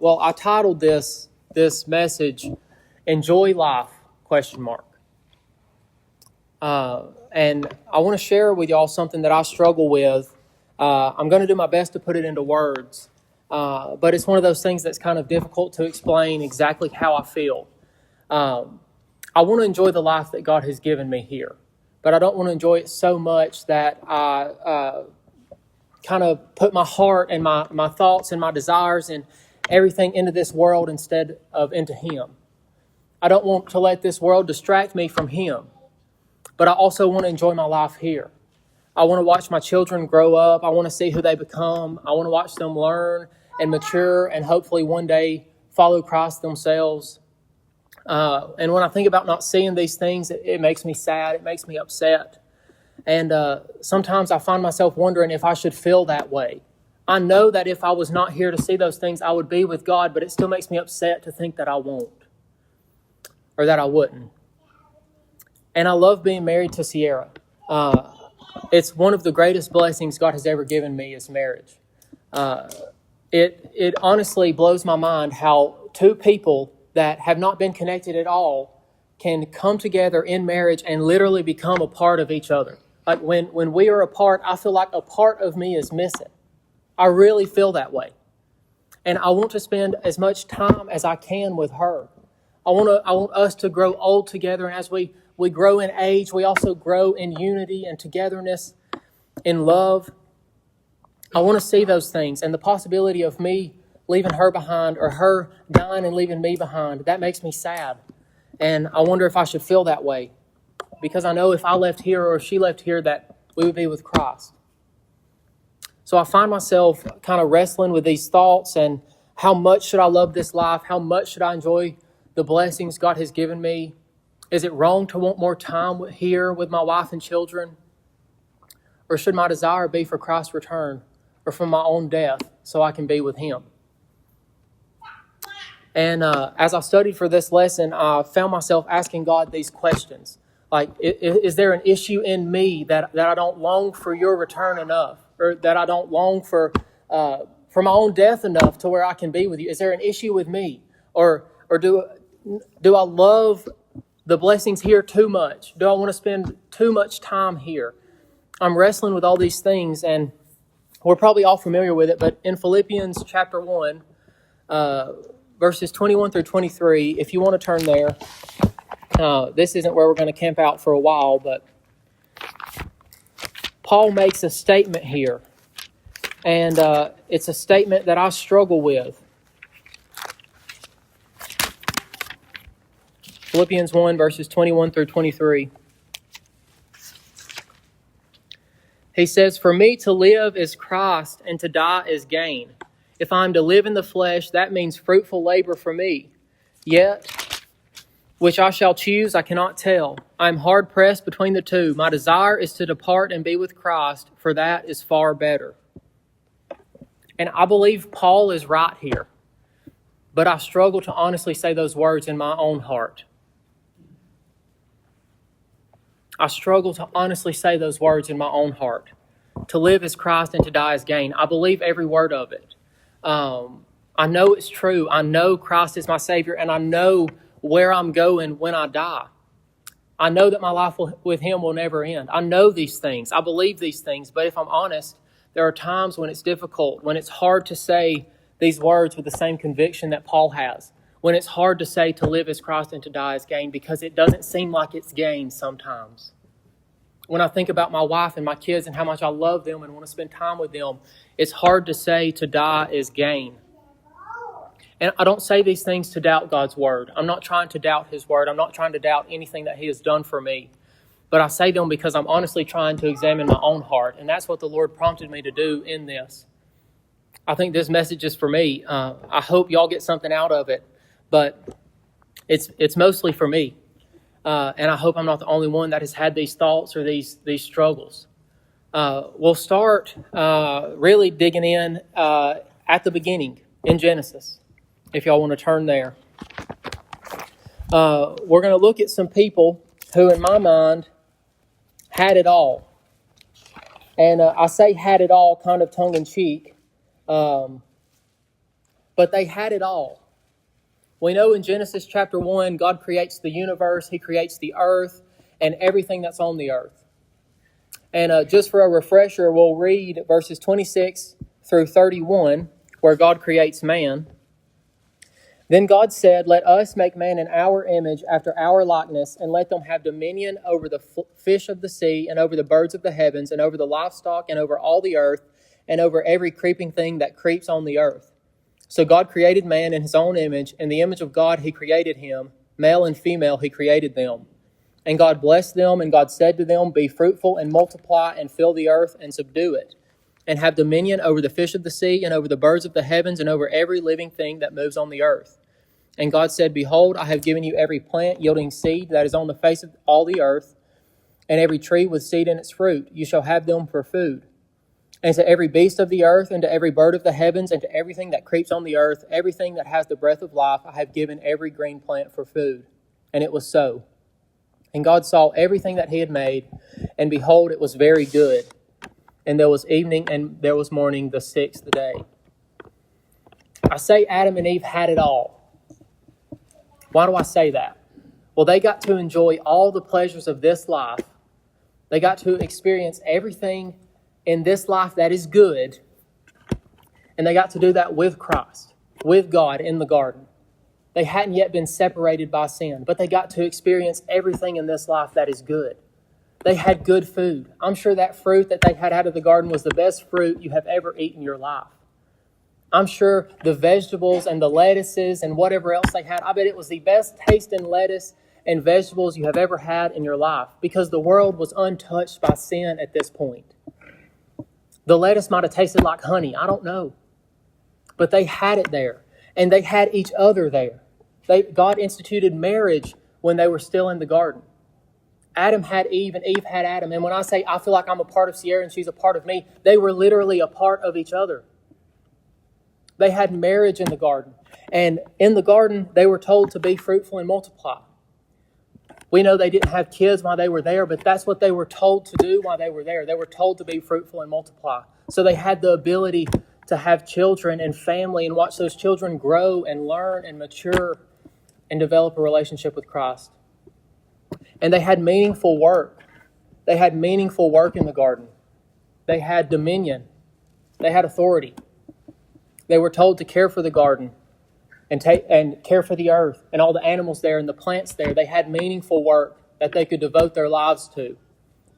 Well, I titled this message, "Enjoy Life?" ? And I want to share with y'all something that I struggle with. I'm going to do my best to put it into words, but it's one of those things that's kind of difficult to explain exactly how I feel. I want to enjoy the life that God has given me here, but I don't want to enjoy it so much that I kind of put my heart and my thoughts and my desires and everything into this world instead of into Him. I don't want to let this world distract me from Him, but I also want to enjoy my life here. I want to watch my children grow up. I want to see who they become. I want to watch them learn and mature and hopefully one day follow Christ themselves. And when I think about not seeing these things, it makes me sad. It makes me upset. And sometimes I find myself wondering if I should feel that way. I know that if I was not here to see those things, I would be with God, but it still makes me upset to think that I won't or that I wouldn't. And I love being married to Sierra. It's one of the greatest blessings God has ever given me is marriage. It honestly blows my mind how two people that have not been connected at all can come together in marriage and literally become a part of each other. Like when we are apart, I feel like a part of me is missing. I really feel that way. And I want to spend as much time as I can with her. I want us to grow old together, and as we grow in age, we also grow in unity and togetherness, in love. I want to see those things, and the possibility of me leaving her behind or her dying and leaving me behind, that makes me sad. And I wonder if I should feel that way, because I know if I left here or if she left here that we would be with Christ. So I find myself kind of wrestling with these thoughts and how much should I love this life? How much should I enjoy the blessings God has given me? Is it wrong to want more time here with my wife and children? Or should my desire be for Christ's return or for my own death so I can be with Him? And as I studied for this lesson, I found myself asking God these questions. Like, is there an issue in me that I don't long for your return enough? Or that I don't long for my own death enough to where I can be with you? Is there an issue with me? Or do I love the blessings here too much? Do I want to spend too much time here? I'm wrestling with all these things, and we're probably all familiar with it, but in Philippians chapter 1, verses 21 through 23, if you want to turn there, this isn't where we're going to camp out for a while, but Paul makes a statement here, and it's a statement that I struggle with. Philippians 1, verses 21 through 23. He says, "For me to live is Christ, and to die is gain. If I am to live in the flesh, that means fruitful labor for me. Yet, which I shall choose, I cannot tell. I am hard pressed between the two. My desire is to depart and be with Christ, for that is far better." And I believe Paul is right here, but I struggle to honestly say those words in my own heart. I struggle to honestly say those words in my own heart. To live is Christ and to die is gain. I believe every word of it. I know it's true. I know Christ is my Savior, and I know where I'm going when I die. I know that my life with Him will never end. I know these things. I believe these things. But if I'm honest, there are times when it's difficult, when it's hard to say these words with the same conviction that Paul has, when it's hard to say to live as Christ and to die as gain, because it doesn't seem like it's gain sometimes. When I think about my wife and my kids and how much I love them and want to spend time with them, it's hard to say to die is gain. And I don't say these things to doubt God's word. I'm not trying to doubt His word. I'm not trying to doubt anything that He has done for me. But I say them because I'm honestly trying to examine my own heart. And that's what the Lord prompted me to do in this. I think this message is for me. I hope y'all get something out of it. But it's mostly for me. And I hope I'm not the only one that has had these thoughts or these struggles. We'll start really digging in at the beginning in Genesis, if y'all want to turn there. We're going to look at some people who, in my mind, had it all. And I say had it all kind of tongue-in-cheek. But but they had it all. We know in Genesis chapter 1, God creates the universe, He creates the earth, and everything that's on the earth. And just for a refresher, we'll read verses 26 through 31, where God creates man. Then God said, "Let us make man in our image, after our likeness, and let them have dominion over the fish of the sea, and over the birds of the heavens, and over the livestock, and over all the earth, and over every creeping thing that creeps on the earth." So God created man in His own image. In the image of God He created him. Male and female He created them. And God blessed them, and God said to them, "Be fruitful and multiply, and fill the earth and subdue it, and have dominion over the fish of the sea, and over the birds of the heavens, and over every living thing that moves on the earth." And God said, "Behold, I have given you every plant yielding seed that is on the face of all the earth, and every tree with seed in its fruit. You shall have them for food. And to every beast of the earth, and to every bird of the heavens, and to everything that creeps on the earth, everything that has the breath of life, I have given every green plant for food." And it was so. And God saw everything that He had made, and behold, it was very good. And there was evening, and there was morning, the sixth day. I say Adam and Eve had it all. Why do I say that? Well, they got to enjoy all the pleasures of this life. They got to experience everything in this life that is good. And they got to do that with Christ, with God in the garden. They hadn't yet been separated by sin, but they got to experience everything in this life that is good. They had good food. I'm sure that fruit that they had out of the garden was the best fruit you have ever eaten in your life. I'm sure the vegetables and the lettuces and whatever else they had, I bet it was the best tasting lettuce and vegetables you have ever had in your life, because the world was untouched by sin at this point. The lettuce might have tasted like honey. I don't know. But they had it there. And they had each other there. God instituted marriage when they were still in the garden. Adam had Eve and Eve had Adam. And when I say I feel like I'm a part of Sierra and she's a part of me, they were literally a part of each other. They had marriage in the garden. And in the garden, they were told to be fruitful and multiply. We know they didn't have kids while they were there, but that's what they were told to do while they were there. They were told to be fruitful and multiply. So they had the ability to have children and family and watch those children grow and learn and mature and develop a relationship with Christ. And they had meaningful work. They had meaningful work in the garden. They had dominion. They had authority. They were told to care for the garden and care for the earth and all the animals there and the plants there. They had meaningful work that they could devote their lives to.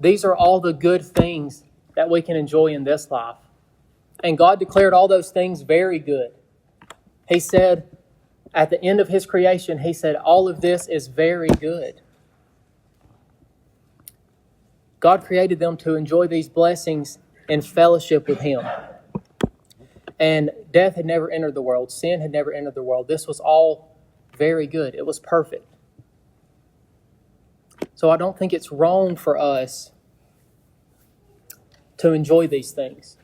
These are all the good things that we can enjoy in this life. And God declared all those things very good. He said, at the end of His creation, He said, all of this is very good. God created them to enjoy these blessings in fellowship with Him. And death had never entered the world. Sin had never entered the world. This was all very good. It was perfect. So I don't think it's wrong for us to enjoy these things,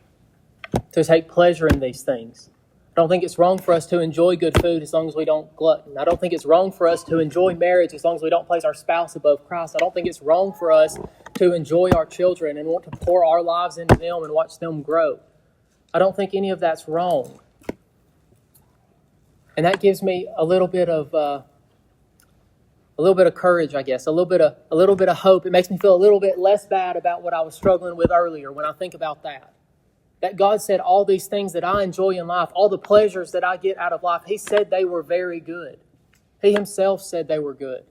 to take pleasure in these things. I don't think it's wrong for us to enjoy good food as long as we don't glutton. I don't think it's wrong for us to enjoy marriage as long as we don't place our spouse above Christ. I don't think it's wrong for us to enjoy our children and want to pour our lives into them and watch them grow. I don't think any of that's wrong. And that gives me a little bit of courage, I guess, a little bit of hope. It makes me feel a little bit less bad about what I was struggling with earlier when I think about that. That God said all these things that I enjoy in life, all the pleasures that I get out of life, He said they were very good. He Himself said they were good.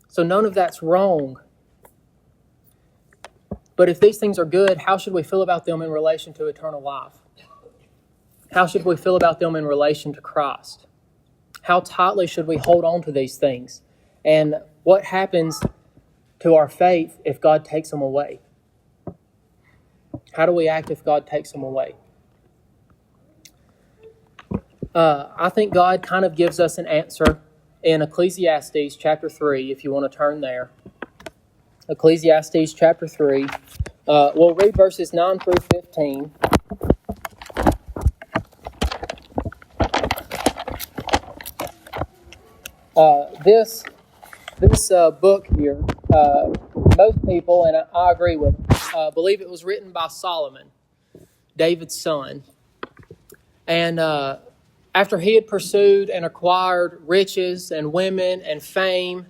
So none of that's wrong. But if these things are good, how should we feel about them in relation to eternal life? How should we feel about them in relation to Christ? How tightly should we hold on to these things? And what happens to our faith if God takes them away? How do we act if God takes them away? I think God kind of gives us an answer in Ecclesiastes chapter 3, if you want to turn there. Ecclesiastes chapter 3. We'll read verses 9 through 15. This book here, most people, and I agree with them, believe it was written by Solomon, David's son. And After he had pursued and acquired riches and women and fame,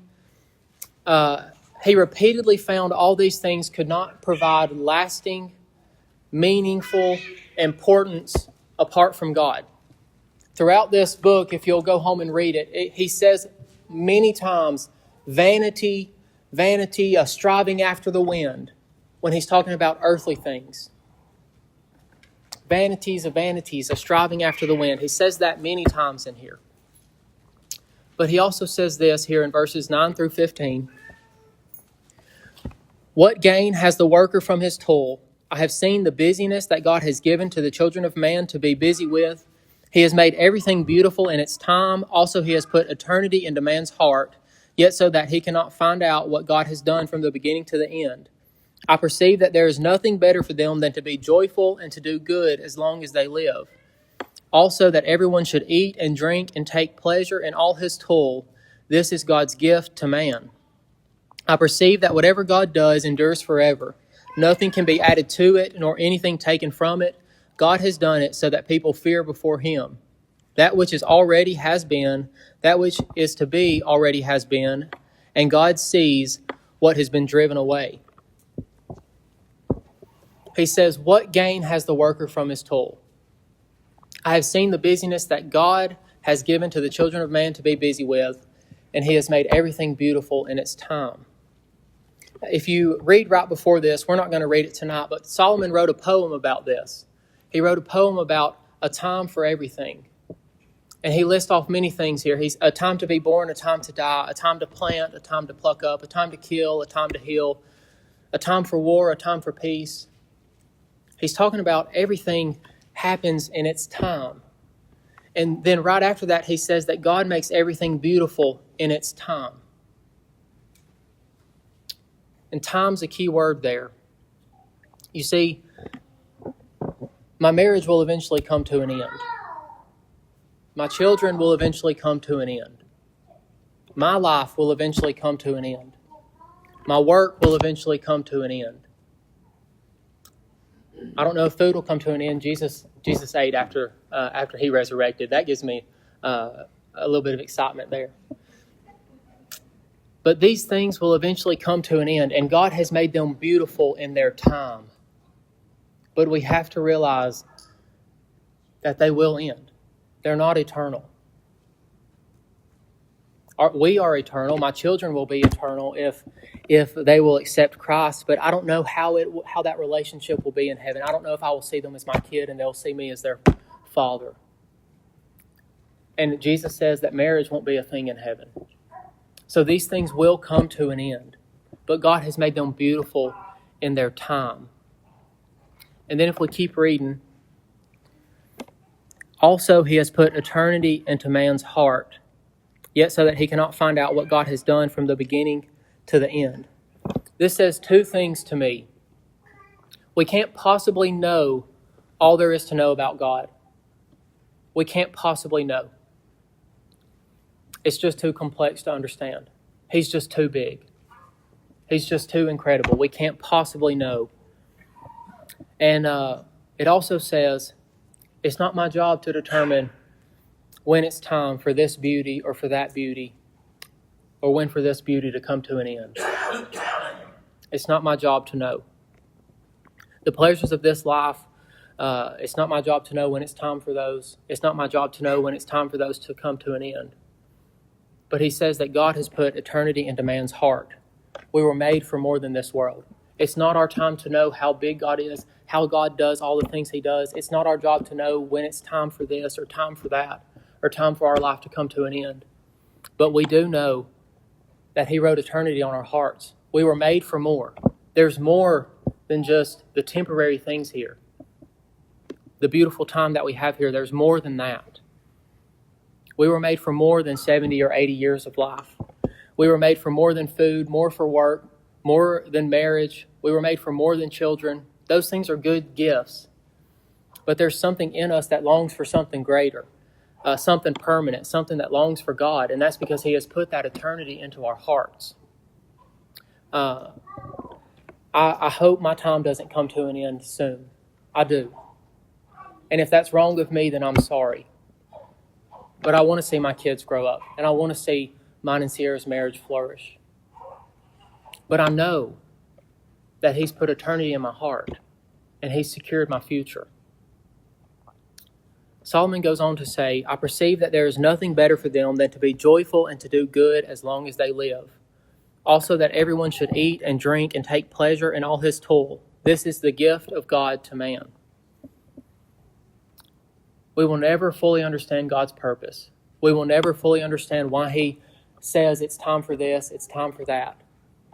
he repeatedly found all these things could not provide lasting, meaningful importance apart from God. Throughout this book, if you'll go home and read it, he says many times, vanity, vanity, striving after the wind, when he's talking about earthly things. Vanities of vanities, striving after the wind. He says that many times in here. But he also says this here in verses 9 through 15. What gain has the worker from his toil? I have seen the busyness that God has given to the children of man to be busy with. He has made everything beautiful in its time. Also, he has put eternity into man's heart, yet so that he cannot find out what God has done from the beginning to the end. I perceive that there is nothing better for them than to be joyful and to do good as long as they live. Also, that everyone should eat and drink and take pleasure in all his toil. This is God's gift to man. I perceive that whatever God does endures forever. Nothing can be added to it, nor anything taken from it. God has done it so that people fear before him. That which is already has been, that which is to be already has been, and God sees what has been driven away. He says, what gain has the worker from his toil? I have seen the busyness that God has given to the children of man to be busy with, and he has made everything beautiful in its time. If you read right before this, we're not going to read it tonight, but Solomon wrote a poem about this. He wrote a poem about a time for everything. And he lists off many things here. He's a time to be born, a time to die, a time to plant, a time to pluck up, a time to kill, a time to heal, a time for war, a time for peace. He's talking about everything happens in its time. And then right after that, he says that God makes everything beautiful in its time. And time's a key word there. You see, my marriage will eventually come to an end. My children will eventually come to an end. My life will eventually come to an end. My work will eventually come to an end. I don't know if food will come to an end. Jesus ate after he resurrected. That gives me a little bit of excitement there. But these things will eventually come to an end, and God has made them beautiful in their time. But we have to realize that they will end. They're not eternal. We are eternal. My children will be eternal if they will accept Christ. But I don't know how that relationship will be in heaven. I don't know if I will see them as my kid and they'll see me as their father. And Jesus says that marriage won't be a thing in heaven. So these things will come to an end. But God has made them beautiful in their time. And then if we keep reading, also he has put eternity into man's heart, yet so that he cannot find out what God has done from the beginning to the end. This says two things to me. We can't possibly know all there is to know about God. We can't possibly know. It's just too complex to understand. He's just too big. He's just too incredible. We can't possibly know. And it also says, it's not my job to determine when it's time for this beauty or for that beauty, or when for this beauty to come to an end. It's not my job to know. The pleasures of this life, it's not my job to know when it's time for those. It's not my job to know when it's time for those to come to an end. But he says that God has put eternity into man's heart. We were made for more than this world. It's not our time to know how big God is, how God does all the things he does. It's not our job to know when it's time for this or time for that, or time for our life to come to an end. But we do know that he wrote eternity on our hearts. We were made for more. There's more than just the temporary things here. The beautiful time that we have here, there's more than that. We were made for more than 70 or 80 years of life. We were made for more than food, more for work, more than marriage. We were made for more than children. Those things are good gifts. But there's something in us that longs for something greater, something permanent, something that longs for God. And that's because he has put that eternity into our hearts. I hope my time doesn't come to an end soon. I do. And if that's wrong with me, then I'm sorry. But I want to see my kids grow up, and I want to see mine and Sierra's marriage flourish. But I know that He's put eternity in my heart, and He's secured my future. Solomon goes on to say, I perceive that there is nothing better for them than to be joyful and to do good as long as they live. Also that everyone should eat and drink and take pleasure in all his toil. This is the gift of God to man. We will never fully understand God's purpose. We will never fully understand why He says it's time for this, it's time for that.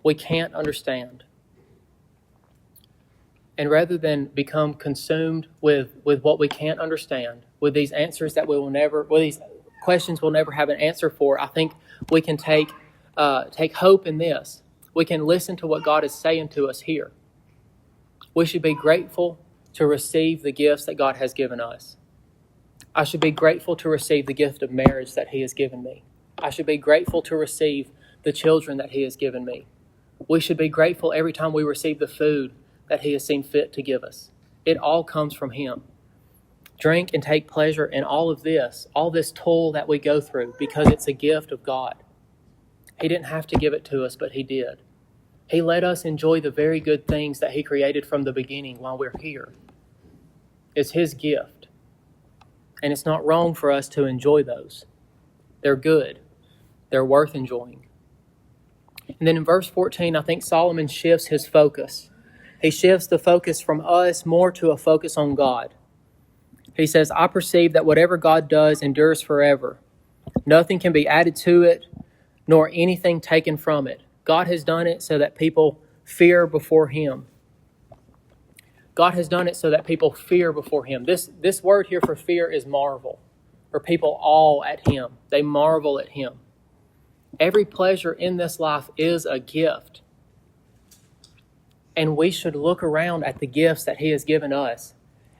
We can't understand. And rather than become consumed with what we can't understand, with these answers that these questions we'll never have an answer for, I think we can take hope in this. We can listen to what God is saying to us here. We should be grateful to receive the gifts that God has given us. I should be grateful to receive the gift of marriage that He has given me. I should be grateful to receive the children that He has given me. We should be grateful every time we receive the food that He has seen fit to give us. It all comes from Him. Drink and take pleasure in all this toil that we go through, because it's a gift of God. He didn't have to give it to us, but He did. He let us enjoy the very good things that He created from the beginning while we're here. It's His gift. And it's not wrong for us to enjoy those. They're good. They're worth enjoying. And then in verse 14, I think Solomon shifts his focus. He shifts the focus from us more to a focus on God. He says, I perceive that whatever God does endures forever. Nothing can be added to it, nor anything taken from it. God has done it so that people fear before Him. God has done it so that people fear before Him. This word here for fear is marvel, or people awe at Him. They marvel at Him. Every pleasure in this life is a gift. And we should look around at the gifts that He has given us.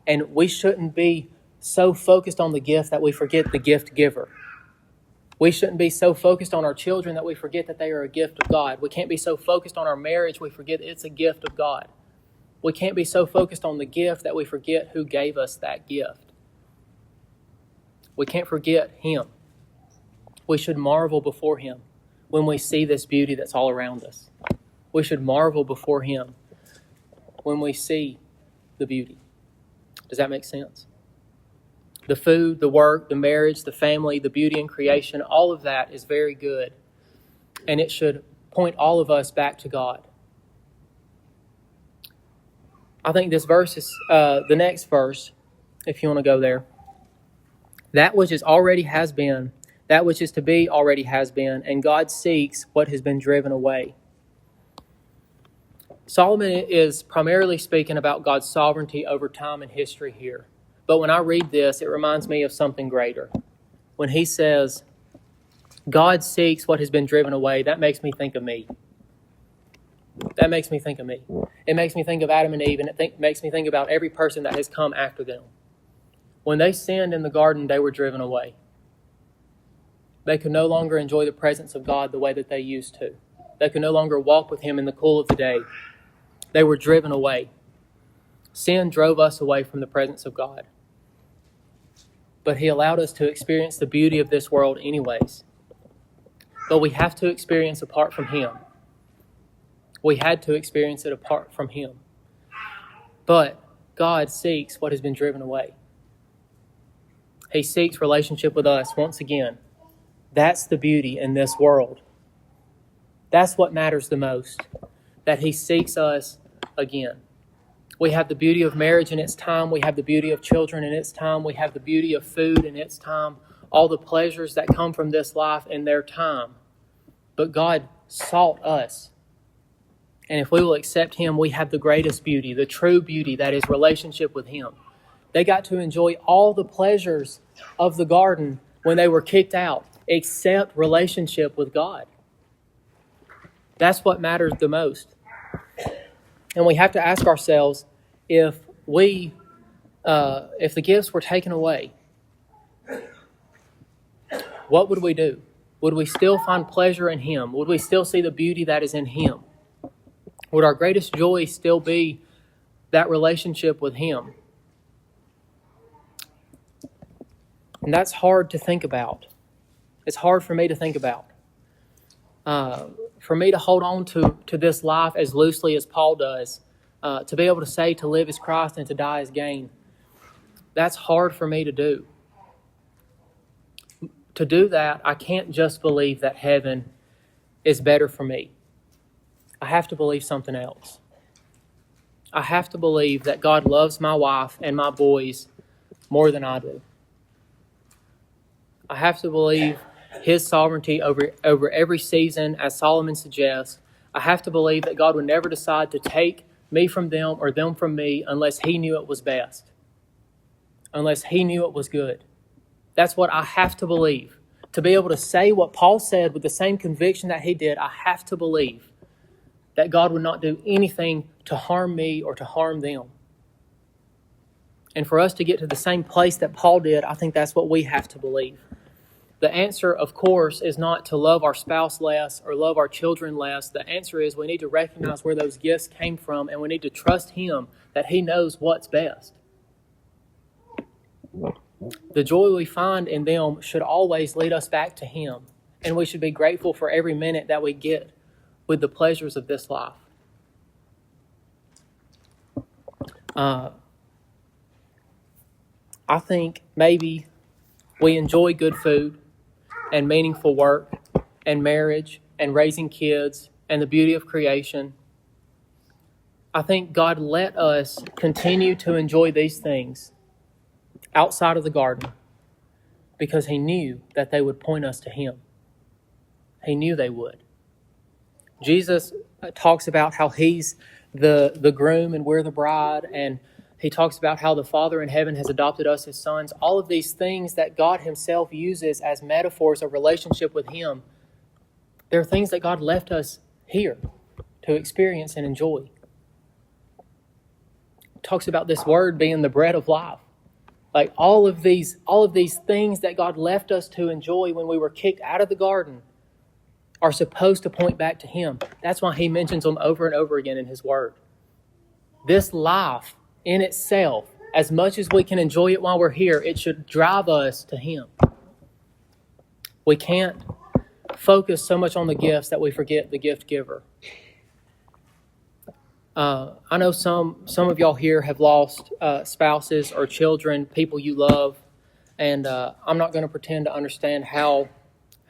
And we shouldn't be so focused on the gift that we forget the gift giver. We shouldn't be so focused on our children that we forget that they are a gift of God. We can't be so focused on our marriage we forget it's a gift of God. We can't be so focused on the gift that we forget who gave us that gift. We can't forget Him. We should marvel before Him when we see this beauty that's all around us. We should marvel before Him when we see the beauty. Does that make sense? The food, the work, the marriage, the family, the beauty in creation, all of that is very good. And it should point all of us back to God. I think this verse is the next verse, if you want to go there. That which is already has been, that which is to be already has been, and God seeks what has been driven away. Solomon is primarily speaking about God's sovereignty over time and history here. But when I read this, it reminds me of something greater. When he says, God seeks what has been driven away, that makes me think of me. That makes me think of me. It makes me think of Adam and Eve, and it makes me think about every person that has come after them. When they sinned in the garden, they were driven away. They could no longer enjoy the presence of God the way that they used to. They could no longer walk with Him in the cool of the day. They were driven away. Sin drove us away from the presence of God. But He allowed us to experience the beauty of this world anyways. But we have to experience apart from Him. We had to experience it apart from Him. But God seeks what has been driven away. He seeks relationship with us once again. That's the beauty in this world. That's what matters the most, that He seeks us again. We have the beauty of marriage in its time. We have the beauty of children in its time. We have the beauty of food in its time. All the pleasures that come from this life in their time. But God sought us. And if we will accept Him, we have the greatest beauty, the true beauty that is relationship with Him. They got to enjoy all the pleasures of the garden when they were kicked out, except relationship with God. That's what matters the most. And we have to ask ourselves, if the gifts were taken away, what would we do? Would we still find pleasure in Him? Would we still see the beauty that is in Him? Would our greatest joy still be that relationship with Him? And that's hard to think about. It's hard for me to think about. For me to hold on to this life as loosely as Paul does, to be able to say to live is Christ and to die is gain, that's hard for me to do. To do that, I can't just believe that heaven is better for me. I have to believe something else. I have to believe that God loves my wife and my boys more than I do. I have to believe His sovereignty over every season, as Solomon suggests. I have to believe that God would never decide to take me from them or them from me unless He knew it was best, unless He knew it was good. That's what I have to believe. To be able to say what Paul said with the same conviction that he did, I have to believe that God would not do anything to harm me or to harm them. And for us to get to the same place that Paul did, I think that's what we have to believe. The answer, of course, is not to love our spouse less or love our children less. The answer is we need to recognize where those gifts came from, and we need to trust Him that He knows what's best. The joy we find in them should always lead us back to Him, and we should be grateful for every minute that we get with the pleasures of this life. I think maybe we enjoy good food and meaningful work and marriage and raising kids and the beauty of creation. I think God let us continue to enjoy these things outside of the garden because He knew that they would point us to Him. He knew they would. Jesus talks about how He's the groom and we're the bride, and He talks about how the Father in heaven has adopted us as sons. All of these things that God Himself uses as metaphors of relationship with Him, they're things that God left us here to experience and enjoy. He talks about this Word being the bread of life. Like all of these things that God left us to enjoy when we were kicked out of the garden are supposed to point back to Him. That's why He mentions them over and over again in His Word. This life in itself, as much as we can enjoy it while we're here, it should drive us to Him. We can't focus so much on the gifts that we forget the gift giver. I know some of y'all here have lost spouses or children, people you love, and I'm not going to pretend to understand how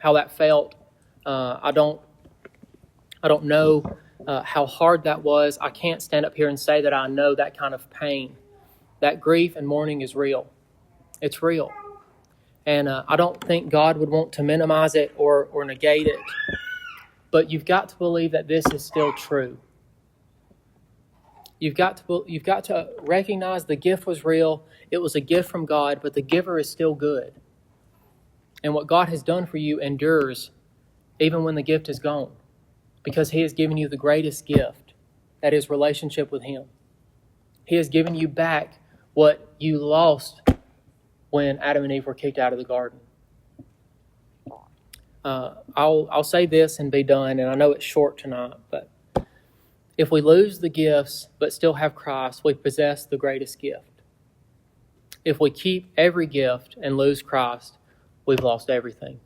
that felt. I don't know how hard that was. I can't stand up here and say that I know that kind of pain. That grief and mourning is real. It's real. And I don't think God would want to minimize it or negate it. But you've got to believe that this is still true. You've got to recognize the gift was real. It was a gift from God, but the giver is still good. And what God has done for you endures even when the gift is gone, because He has given you the greatest gift, that is relationship with Him. He has given you back what you lost when Adam and Eve were kicked out of the garden. I'll say this and be done, and I know it's short tonight, but if we lose the gifts but still have Christ, we possess the greatest gift. If we keep every gift and lose Christ, we've lost everything.